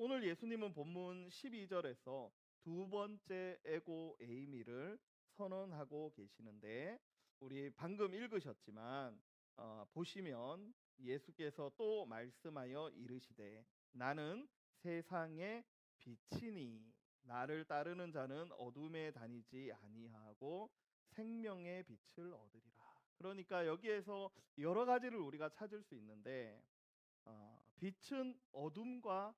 오늘 예수님은 본문 12절에서 두 번째 에고 에이미를 선언하고 계시는데, 우리 방금 읽으셨지만 보시면 예수께서 또 말씀하여 이르시되 나는 세상의 빛이니 나를 따르는 자는 어둠에 다니지 아니하고 생명의 빛을 얻으리라. 그러니까 여기에서 여러 가지를 우리가 찾을 수 있는데, 빛은 어둠과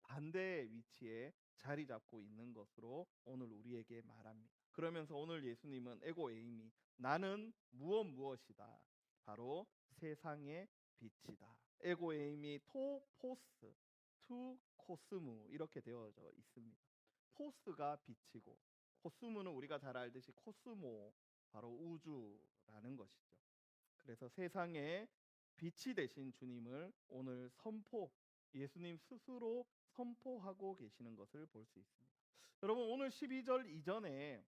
반대의 위치에 자리 잡고 있는 것으로 오늘 우리에게 말합니다. 그러면서 오늘 예수님은 에고 에이미, 나는 무엇이다. 바로 세상의 빛이다. 에고 에이미 토 포스, 투 코스무 이렇게 되어져 있습니다. 포스가 빛이고 코스무는 우리가 잘 알듯이 코스모, 바로 우주라는 것이죠. 그래서 세상에 빛이 되신 주님을 오늘 예수님 스스로 선포하고 계시는 것을 볼 수 있습니다. 여러분, 오늘 12절 이전에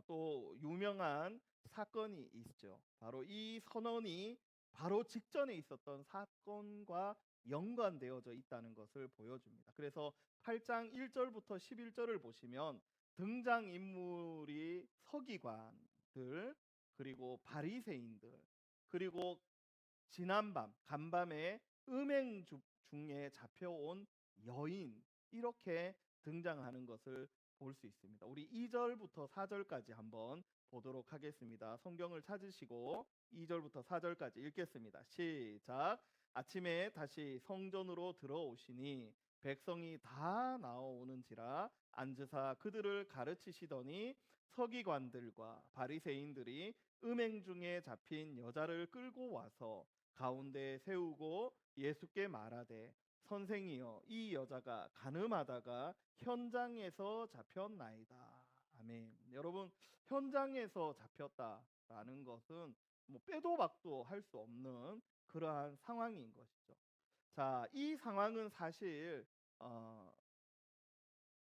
또 유명한 사건이 있죠. 바로 이 선언이 바로 직전에 있었던 사건과 연관되어져 있다는 것을 보여줍니다. 그래서 8장 1절부터 11절을 보시면 등장인물이 서기관들, 그리고 바리새인들, 그리고 지난밤 간밤에 중에 잡혀온 여인, 이렇게 등장하는 것을 볼 수 있습니다. 우리 2절부터 4절까지 한번 보도록 하겠습니다. 성경을 찾으시고 2절부터 4절까지 읽겠습니다. 시작. 아침에 다시 성전으로 들어오시니 백성이 다 나오는지라 앉으사 그들을 가르치시더니 서기관들과 바리새인들이 음행 중에 잡힌 여자를 끌고 와서 가운데 세우고 예수께 말하되 선생이여 이 여자가 간음하다가 현장에서 잡혔나이다. 아멘. 여러분, 현장에서 잡혔다라는 것은 뭐 빼도 박도 할 수 없는 그러한 상황인 것이죠. 자, 이 상황은 사실 어,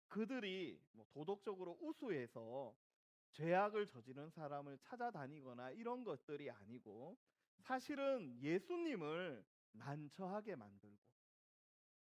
그들이 뭐 도덕적으로 우수해서 죄악을 저지른 사람을 찾아다니거나 이런 것들이 아니고, 사실은 예수님을 난처하게 만들고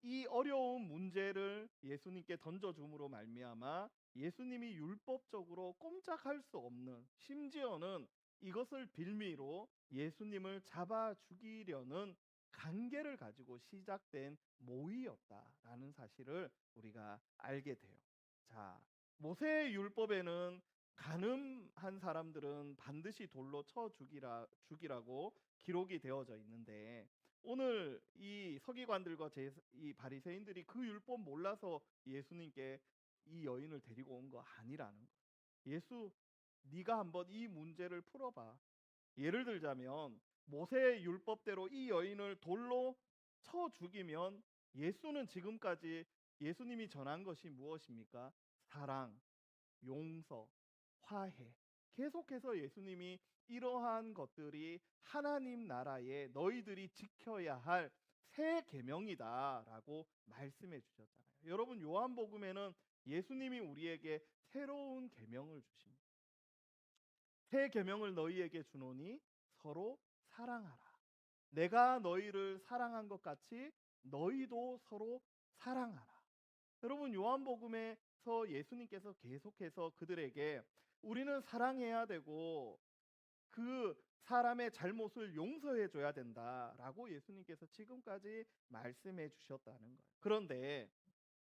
이 어려운 문제를 예수님께 던져줌으로 말미암아 예수님이 율법적으로 꼼짝할 수 없는, 심지어는 이것을 빌미로 예수님을 잡아 죽이려는 관계를 가지고 시작된 모의였다라는 사실을 우리가 알게 돼요. 자, 모세의 율법에는 간음한 사람들은 반드시 돌로 쳐 죽이라고 기록이 되어져 있는데, 오늘 이 서기관들과 이 바리새인들이 그 율법 몰라서 예수님께 이 여인을 데리고 온 거 아니라는 거예요. 예수, 네가 한번 이 문제를 풀어봐. 예를 들자면 모세의 율법대로 이 여인을 돌로 쳐 죽이면 예수는 지금까지 예수님이 전한 것이 무엇입니까? 사랑, 용서, 화해. 계속해서 예수님이 이러한 것들이 하나님 나라에 너희들이 지켜야 할 새 계명이다라고 말씀해 주셨잖아요. 여러분, 요한복음에는 예수님이 우리에게 새로운 계명을 주십니다. 새 계명을 너희에게 주노니 서로 사랑하라. 내가 너희를 사랑한 것 같이 너희도 서로 사랑하라. 여러분, 요한복음에서 예수님께서 계속해서 그들에게 우리는 사랑해야 되고 그 사람의 잘못을 용서해 줘야 된다라고 예수님께서 지금까지 말씀해 주셨다는 거예요. 그런데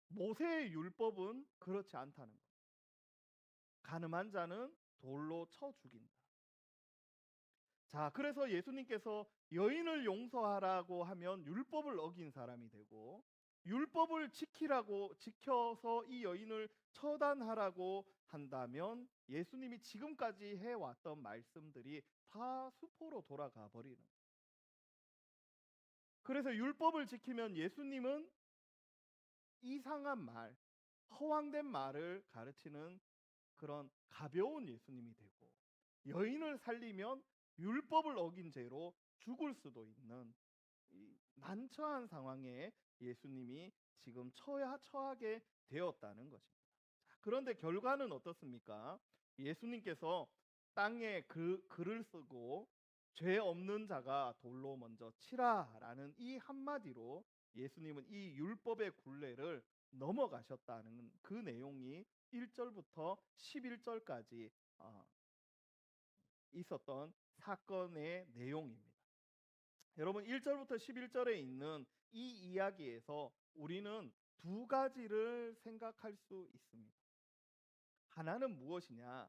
모세의 율법은 그렇지 않다는 거예요. 간음한 자는 돌로 쳐 죽인다. 자, 그래서 예수님께서 여인을 용서하라고 하면 율법을 어긴 사람이 되고, 율법을 지켜서 이 여인을 처단하라고 한다면 예수님이 지금까지 해왔던 말씀들이 다 수포로 돌아가 버리는 거예요. 그래서 율법을 지키면 예수님은 이상한 말, 허황된 말을 가르치는 그런 가벼운 예수님이 되고, 여인을 살리면 율법을 어긴 죄로 죽을 수도 있는 이 난처한 상황에 예수님이 지금 처하게 되었다는 것입니다. 자, 그런데 결과는 어떻습니까? 예수님께서 땅에 글을 쓰고 죄 없는 자가 돌로 먼저 치라라는 이 한마디로 예수님은 이 율법의 굴레를 넘어가셨다는 그 내용이 1절부터 11절까지 있었던 사건의 내용입니다. 여러분 1절부터 11절에 있는 이 이야기에서 우리는 두 가지를 생각할 수 있습니다. 하나는 무엇이냐?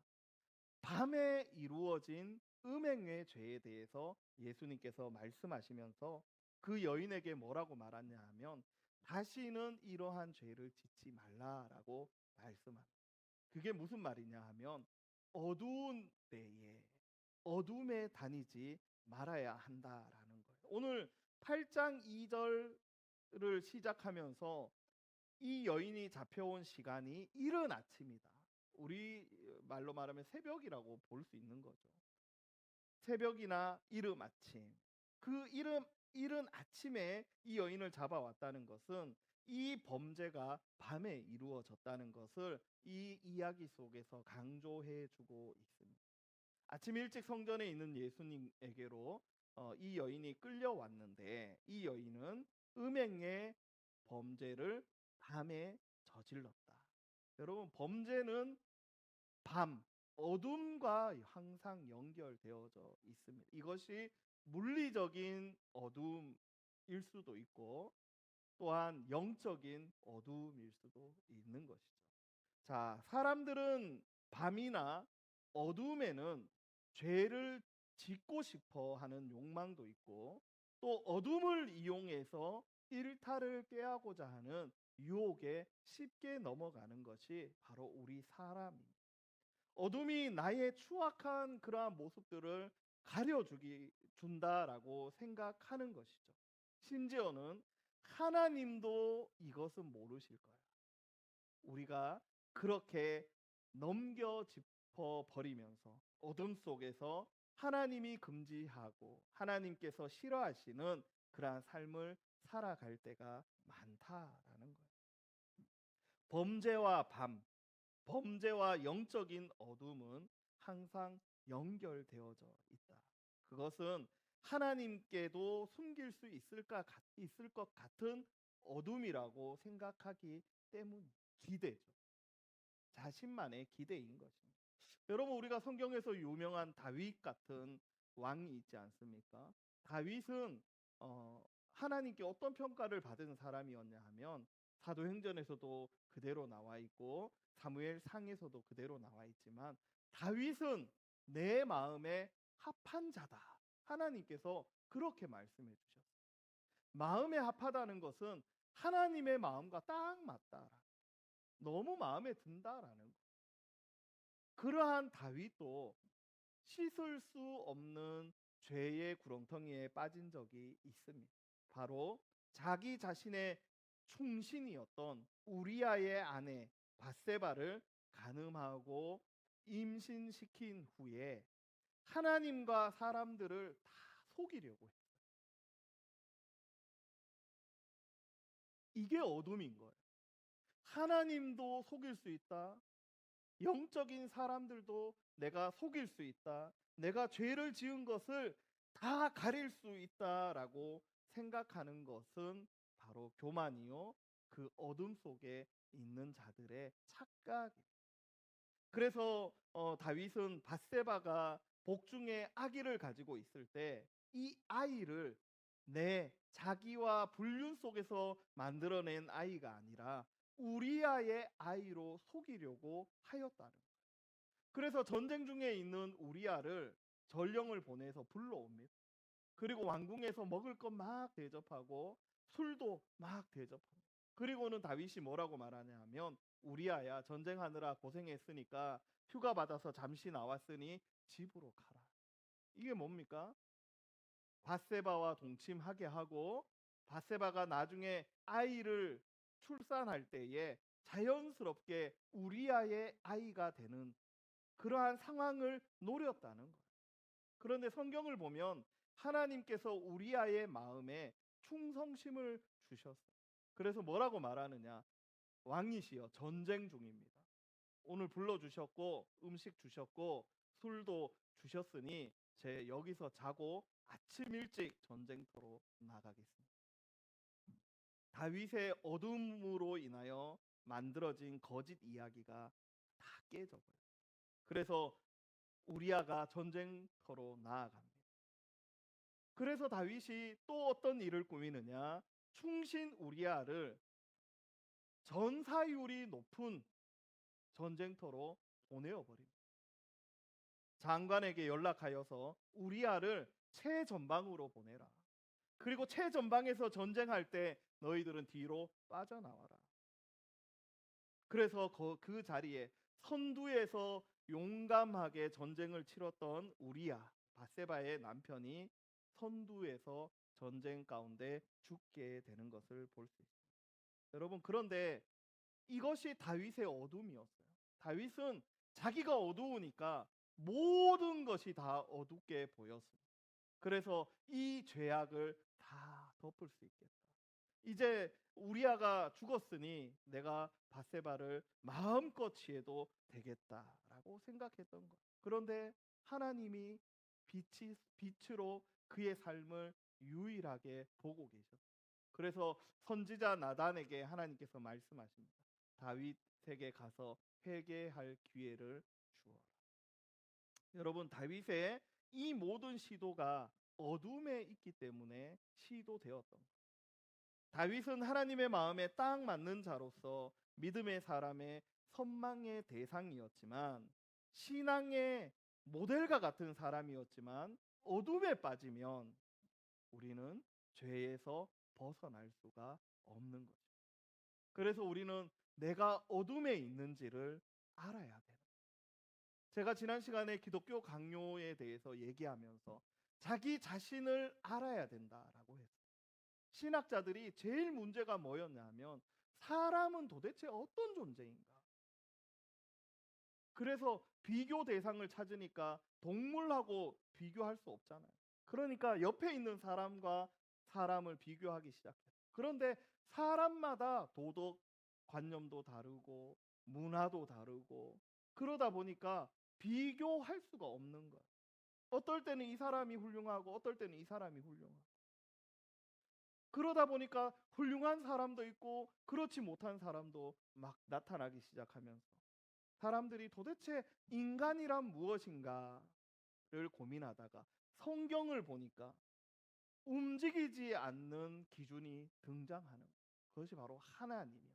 밤에 이루어진 음행의 죄에 대해서 예수님께서 말씀하시면서 그 여인에게 뭐라고 말하냐 하면 다시는 이러한 죄를 짓지 말라라고 말씀합니다. 그게 무슨 말이냐 하면 어두운 때에 어둠에 다니지 말아야 한다라는 거예요. 오늘 8장 2절을 시작하면서 이 여인이 잡혀온 시간이 이른 아침이다. 우리 말로 말하면 새벽이라고 볼 수 있는 거죠. 새벽이나 이른 아침. 그 이른 아침에 이 여인을 잡아왔다는 것은 이 범죄가 밤에 이루어졌다는 것을 이 이야기 속에서 강조해 주고 있습니다. 아침 일찍 성전에 있는 예수님에게로 이 여인이 끌려왔는데 이 여인은 음행의 범죄를 밤에 저질렀다. 여러분 범죄는 밤, 어둠과 항상 연결되어져 있습니다. 이것이 물리적인 어둠일 수도 있고 또한 영적인 어둠일 수도 있는 것이죠. 자, 사람들은 밤이나 어둠에는 죄를 짓고 싶어 하는 욕망도 있고 또 어둠을 이용해서 일탈을 꾀하고자 하는 유혹에 쉽게 넘어가는 것이 바로 우리 사람입니다. 어둠이 나의 추악한 그러한 모습들을 준다라고 생각하는 것이죠. 심지어는 하나님도 이것은 모르실 거예요. 우리가 그렇게 넘겨 짚어 버리면서 어둠 속에서 하나님이 금지하고 하나님께서 싫어하시는 그러한 삶을 살아갈 때가 많다라는 거예요. 범죄와 밤, 범죄와 영적인 어둠은 항상 연결되어져 있다. 그것은 하나님께도 숨길 수 있을 것 같은 어둠이라고 생각하기 때문 기대죠. 자신만의 기대인 것입니다. 여러분 우리가 성경에서 유명한 다윗 같은 왕이 있지 않습니까? 다윗은 하나님께 어떤 평가를 받은 사람이었냐 하면 사도행전에서도 그대로 나와 있고 사무엘 상에서도 그대로 나와 있지만 다윗은 내 마음에 합한 자다. 하나님께서 그렇게 말씀해 주셨어요. 마음에 합하다는 것은 하나님의 마음과 딱 맞다. 너무 마음에 든다라는 거. 그러한 다윗도 씻을 수 없는 죄의 구렁텅이에 빠진 적이 있습니다. 바로 자기 자신의 충신이었던 우리아의 아내 밧세바를 간음하고 임신시킨 후에 하나님과 사람들을 다 속이려고 했어요. 이게 어둠인 거예요. 하나님도 속일 수 있다. 영적인 사람들도 내가 속일 수 있다. 내가 죄를 지은 것을 다 가릴 수 있다라고 생각하는 것은 바로 교만이요. 그 어둠 속에 있는 자들의 착각입니다. 그래서 다윗은 밧세바가 복중에 아기를 가지고 있을 때 이 아이를 내 자기와 불륜 속에서 만들어낸 아이가 아니라 우리아의 아이로 속이려고 하였다는 거예요. 그래서 전쟁 중에 있는 우리아를 전령을 보내서 불러옵니다. 그리고 왕궁에서 먹을 것 막 대접하고 술도 막 대접합니다. 그리고는 다윗이 뭐라고 말하냐 하면 우리아야 전쟁하느라 고생했으니까 휴가 받아서 잠시 나왔으니 집으로 가라. 이게 뭡니까? 밧세바와 동침하게 하고 밧세바가 나중에 아이를 출산할 때에 자연스럽게 우리아의 아이가 되는 그러한 상황을 노렸다는 거예요. 그런데 성경을 보면 하나님께서 우리아의 마음에 충성심을 주셨어요. 그래서 뭐라고 말하느냐? 왕이시여 전쟁 중입니다. 오늘 불러주셨고 음식 주셨고 술도 주셨으니 제 여기서 자고 아침 일찍 전쟁터로 나가겠습니다. 다윗의 어둠으로 인하여 만들어진 거짓 이야기가 다 깨져버려요. 그래서 우리아가 전쟁터로 나아갑니다. 그래서 다윗이 또 어떤 일을 꾸미느냐? 충신 우리아를 전사율이 높은 전쟁터로 보내어 버립니다. 장관에게 연락하여서 우리아를 최전방으로 보내라. 그리고 최전방에서 전쟁할 때 너희들은 뒤로 빠져나와라. 그래서 그 자리에 선두에서 용감하게 전쟁을 치렀던 우리아, 바세바의 남편이 선두에서 전쟁 가운데 죽게 되는 것을 볼 수 있습니다. 여러분, 그런데 이것이 다윗의 어둠이었어요. 다윗은 자기가 어두우니까 모든 것이 다 어둡게 보였습니다. 그래서 이 죄악을 다 덮을 수 있겠다. 이제 우리아가 죽었으니 내가 바세바를 마음껏 취해도 되겠다라고 생각했던 것. 그런데 하나님이 빛으로 그의 삶을 유일하게 보고 계셨어요. 그래서 선지자 나단에게 하나님께서 말씀하십니다. 다윗에게 가서 회개할 기회를 주어라. 여러분, 다윗의 이 모든 시도가 어둠에 있기 때문에 시도되었던 것. 다윗은 하나님의 마음에 딱 맞는 자로서 믿음의 사람의 선망의 대상이었지만, 신앙의 모델과 같은 사람이었지만, 어둠에 빠지면 우리는 죄에서 벗어날 수가 없는 거죠. 그래서 우리는 내가 어둠에 있는지를 알아야 돼요. 제가 지난 시간에 기독교 강요에 대해서 얘기하면서 자기 자신을 알아야 된다라고 했어요. 신학자들이 제일 문제가 뭐였냐면, 사람은 도대체 어떤 존재인가? 그래서 비교 대상을 찾으니까 동물하고 비교할 수 없잖아요. 그러니까 옆에 있는 사람과 사람을 비교하기 시작했어요. 그런데 사람마다 도덕 관념도 다르고 문화도 다르고, 그러다 보니까 비교할 수가 없는 거예요. 어떨 때는 이 사람이 훌륭하고 어떨 때는 이 사람이 훌륭하고, 그러다 보니까 훌륭한 사람도 있고 그렇지 못한 사람도 막 나타나기 시작하면서 사람들이 도대체 인간이란 무엇인가를 고민하다가 성경을 보니까 움직이지 않는 기준이 등장하는 거예요. 그것이 바로 하나님이에요.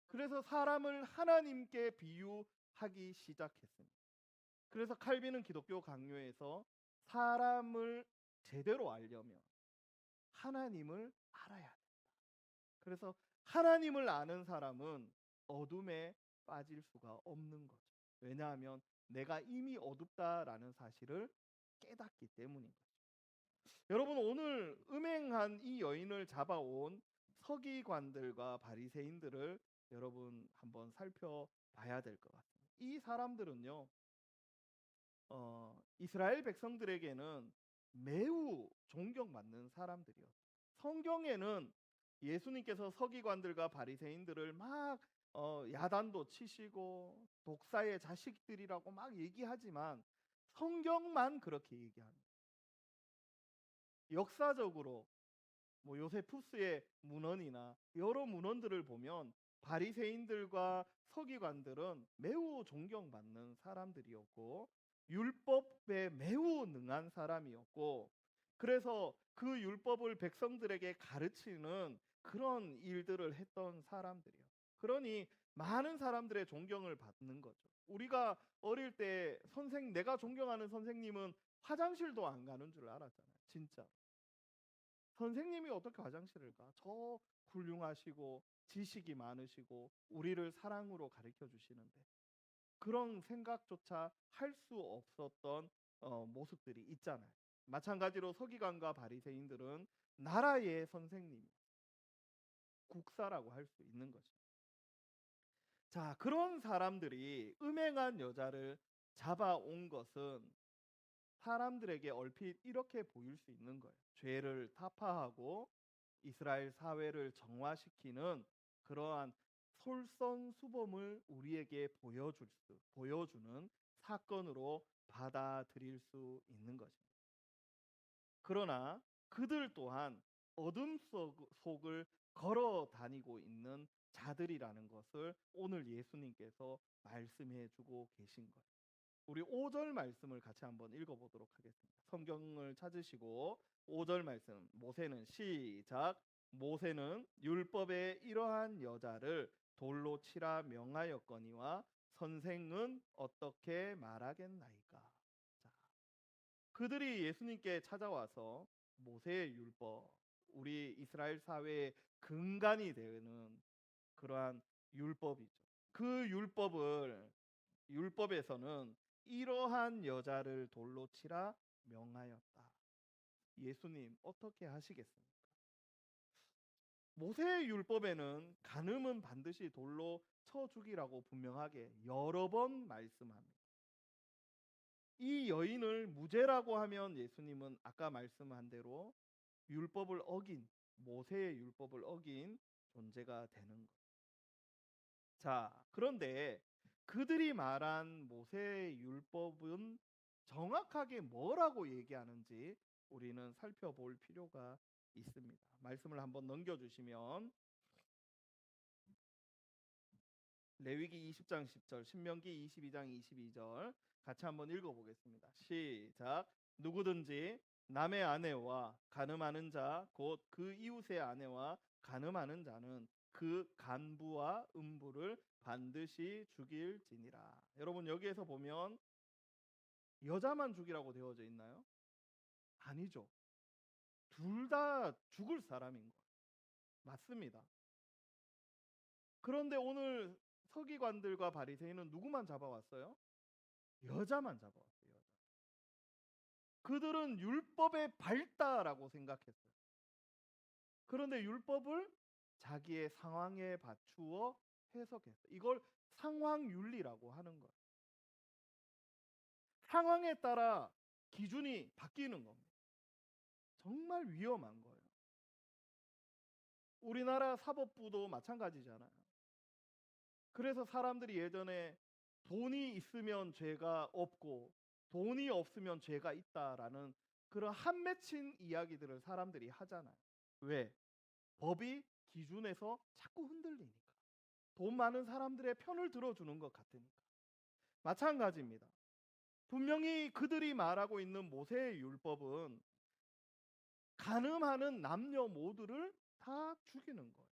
그래서 사람을 하나님께 비유하기 시작했습니다. 그래서 칼빈은 기독교 강요에서 사람을 제대로 알려면 하나님을 알아야 된다. 그래서 하나님을 아는 사람은 어둠에 빠질 수가 없는 거죠. 왜냐하면 내가 이미 어둡다라는 사실을 깨닫기 때문인 거죠. 여러분, 오늘 음행한 이 여인을 잡아온 서기관들과 바리새인들을 여러분 한번 살펴봐야 될 것 같습니다. 이 사람들은요, 이스라엘 백성들에게는 매우 존경받는 사람들이요. 성경에는 예수님께서 서기관들과 바리새인들을 막 야단도 치시고 독사의 자식들이라고 막 얘기하지만 성경만 그렇게 얘기합니다. 역사적으로 뭐 요세푸스의 문헌이나 여러 문헌들을 보면 바리새인들과 서기관들은 매우 존경받는 사람들이었고 율법에 매우 능한 사람이었고, 그래서 그 율법을 백성들에게 가르치는 그런 일들을 했던 사람들이에요. 그러니 많은 사람들의 존경을 받는 거죠. 우리가 어릴 때 내가 존경하는 선생님은 화장실도 안 가는 줄 알았잖아요. 진짜. 선생님이 어떻게 화장실을 가? 저 훌륭하시고 지식이 많으시고 우리를 사랑으로 가르쳐 주시는데 그런 생각조차 할 수 없었던 모습들이 있잖아요. 마찬가지로 서기관과 바리새인들은 나라의 선생님, 국사라고 할 수 있는 거죠. 자, 그런 사람들이 음행한 여자를 잡아온 것은 사람들에게 얼핏 이렇게 보일 수 있는 거예요. 죄를 타파하고 이스라엘 사회를 정화시키는 그러한 솔선수범을 우리에게 보여주는 사건으로 받아들일 수 있는 것입니다. 그러나 그들 또한 어둠 속을 걸어 다니고 있는 자들이라는 것을 오늘 예수님께서 말씀해 주고 계신 거예요. 우리 5절 말씀을 같이 한번 읽어보도록 하겠습니다. 성경을 찾으시고 5절 말씀, 모세는 시작. 모세는 율법에 이러한 여자를 돌로 치라 명하였거니와 선생은 어떻게 말하겠나이까. 자, 그들이 예수님께 찾아와서 모세의 율법, 우리 이스라엘 사회의 근간이 되는 그러한 율법이죠. 그 율법에서는 이러한 여자를 돌로 치라 명하였다. 예수님 어떻게 하시겠습니까? 모세의 율법에는 간음은 반드시 돌로 쳐 죽이라고 분명하게 여러 번 말씀합니다. 이 여인을 무죄라고 하면 예수님은 아까 말씀한 대로 율법을 어긴, 모세의 율법을 어긴 존재가 되는 거예요. 자, 그런데 그들이 말한 모세의 율법은 정확하게 뭐라고 얘기하는지 우리는 살펴볼 필요가 있습니다. 말씀을 한번 넘겨주시면 레위기 20장 10절, 신명기 22장 22절 같이 한번 읽어보겠습니다. 시작. 누구든지 남의 아내와 간음하는 자, 곧 그 이웃의 아내와 간음하는 자는 그 간부와 음부를 반드시 죽일지니라. 여러분, 여기에서 보면 여자만 죽이라고 되어져 있나요? 아니죠. 둘 다 죽을 사람인 거예요. 맞습니다. 그런데 오늘 서기관들과 바리새인은 누구만 잡아왔어요? 여자만 잡아왔어요. 여자. 그들은 율법에 밝다라고 생각했어요. 그런데 율법을 자기의 상황에 맞추어 해석했어요. 이걸 상황윤리라고 하는 거예요. 상황에 따라 기준이 바뀌는 겁니다. 정말 위험한 거예요. 우리나라 사법부도 마찬가지잖아요. 그래서 사람들이 예전에 돈이 있으면 죄가 없고 돈이 없으면 죄가 있다라는 그런 한 맺힌 이야기들을 사람들이 하잖아요. 왜? 법이 기준에서 자꾸 흔들리니까. 돈 많은 사람들의 편을 들어주는 것 같으니까. 마찬가지입니다. 분명히 그들이 말하고 있는 모세의 율법은 간음하는 남녀 모두를 다 죽이는 거예요.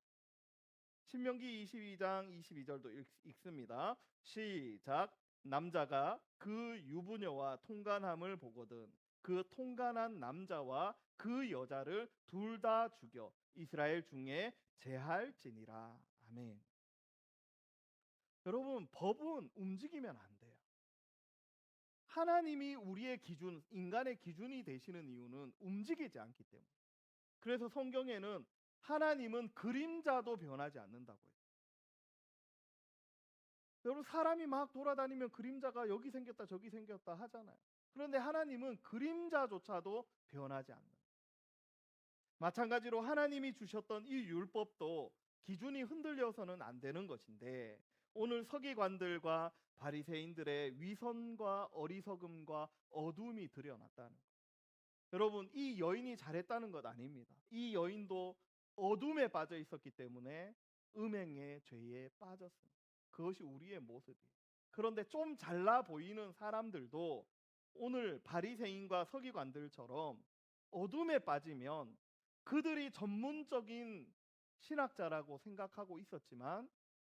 신명기 22장 22절도 읽습니다. 시작. 남자가 그 유부녀와 통간함을 보거든 그 통간한 남자와 그 여자를 둘 다 죽여 이스라엘 중에 제할지니라. 아멘. 여러분, 법은 움직이면 안 돼요. 하나님이 우리의 기준, 인간의 기준이 되시는 이유는 움직이지 않기 때문에. 그래서 성경에는 하나님은 그림자도 변하지 않는다고 해요. 여러분, 사람이 막 돌아다니면 그림자가 여기 생겼다 저기 생겼다 하잖아요. 그런데 하나님은 그림자조차도 변하지 않는. 마찬가지로 하나님이 주셨던 이 율법도 기준이 흔들려서는 안 되는 것인데 오늘 서기관들과 바리새인들의 위선과 어리석음과 어둠이 드러났다는 것. 여러분, 이 여인이 잘했다는 것 아닙니다. 이 여인도 어둠에 빠져 있었기 때문에 음행의 죄에 빠졌습니다. 그것이 우리의 모습이에요. 그런데 좀 잘나 보이는 사람들도 오늘 바리새인과 서기관들처럼 어둠에 빠지면 그들이 전문적인 신학자라고 생각하고 있었지만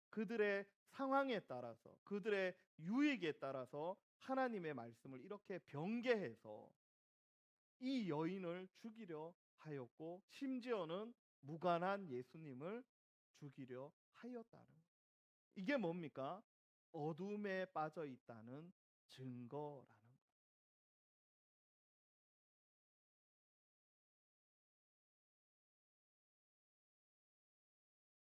그들의 상황에 따라서 그들의 유익에 따라서 하나님의 말씀을 이렇게 변개해서 이 여인을 죽이려 하였고 심지어는 무관한 예수님을 죽이려 하였다는 거예요. 이게 뭡니까? 어둠에 빠져 있다는 증거라는 거예요.